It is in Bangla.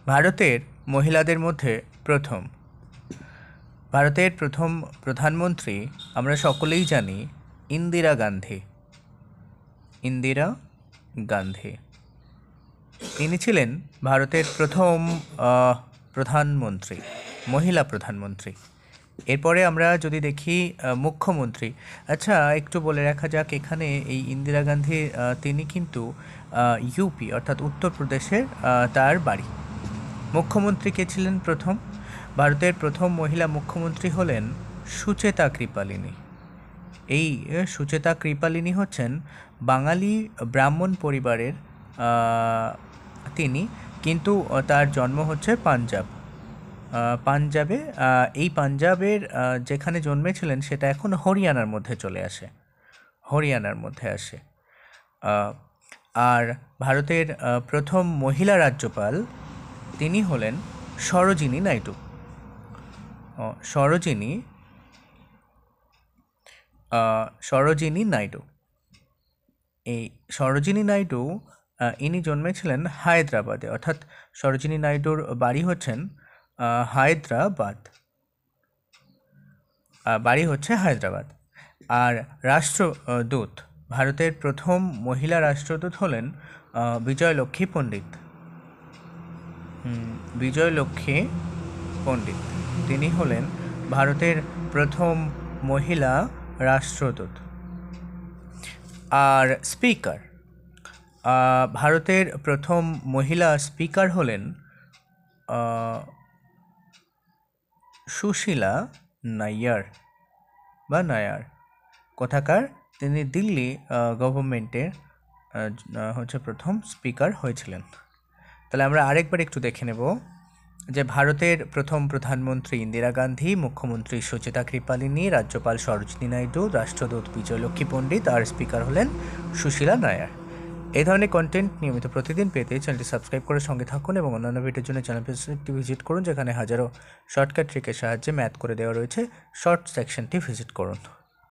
ভারতের মহিলাদের মধ্যে প্রথম ভারতের প্রথম প্রধানমন্ত্রী আমরা সকলেই জানি ইন্দিরা গান্ধী। ইন্দিরা গান্ধী তিনি ছিলেন ভারতের প্রথম প্রধানমন্ত্রী, মহিলা প্রধানমন্ত্রী। এরপরে আমরা যদি দেখি মুখ্যমন্ত্রী, আচ্ছা একটু বলে রাখা যাক এখানে এই ইন্দিরা গান্ধী তিনি কিন্তু ইউপি অর্থাৎ উত্তরপ্রদেশের তার বাড়ি। মুখ্যমন্ত্রী কে ছিলেন প্রথম? ভারতের প্রথম মহিলা মুখ্যমন্ত্রী হলেন সুচেতা কৃপালিনী। এই সুচেতা কৃপালিনী হচ্ছেন বাঙালি ব্রাহ্মণ পরিবারের তিনি, কিন্তু তার জন্ম হচ্ছে পাঞ্জাবে। এই পাঞ্জাবের যেখানে জন্মেছিলেন সেটা এখন হরিয়ানার মধ্যে চলে আসে, হরিয়ানার মধ্যে আসে। আর ভারতের প্রথম মহিলা রাজ্যপাল তিনি হলেন সরোজিনী নাইডু। সরোজিনী নাইডু। এই সরোজিনী নাইডু ইনি জন্মেছিলেন হায়দ্রাবাদে, অর্থাৎ সরোজিনী নাইডুর বাড়ি হচ্ছে হায়দ্রাবাদ। আর রাষ্ট্রদূত, ভারতের প্রথম মহিলা রাষ্ট্রদূত হলেন বিজয়লক্ষ্মী পণ্ডিত। বিজয়লক্ষ্মী পণ্ডিত তিনি হলেন ভারতের প্রথম মহিলা রাষ্ট্রদূত। আর স্পিকার, ভারতের প্রথম মহিলা স্পিকার হলেন সুশীলা নায়ার বা নায়ার। কোথাকার? তিনি দিল্লি গভর্নমেন্টের হচ্ছে প্রথম স্পিকার হয়েছিলেন। তাহলে আমরা আরেকবার একটু দেখে নেব যে ভারতের প্রথম প্রধানমন্ত্রী ইন্দিরা গান্ধী, মুখ্যমন্ত্রী সুচেতা কৃপালিনী, রাজ্যপাল সরোজিনী নাইডু, রাষ্ট্রদূত বিজয়লক্ষ্মী পণ্ডিত আর স্পিকার হলেন সুশীলা নায়ার। এই ধরনের কন্টেন্ট নিয়মিত প্রতিদিন পেতে চ্যানেলটি সাবস্ক্রাইব করে সঙ্গে থাকুন এবং অন্যান্য ভিডিওর জন্য চ্যানেলটি ভিজিট করুন, যেখানে হাজারো শর্টকাট ট্রিকের সাহায্যে ম্যাথ করে দেওয়া রয়েছে। শর্ট সেকশনটি ভিজিট করুন।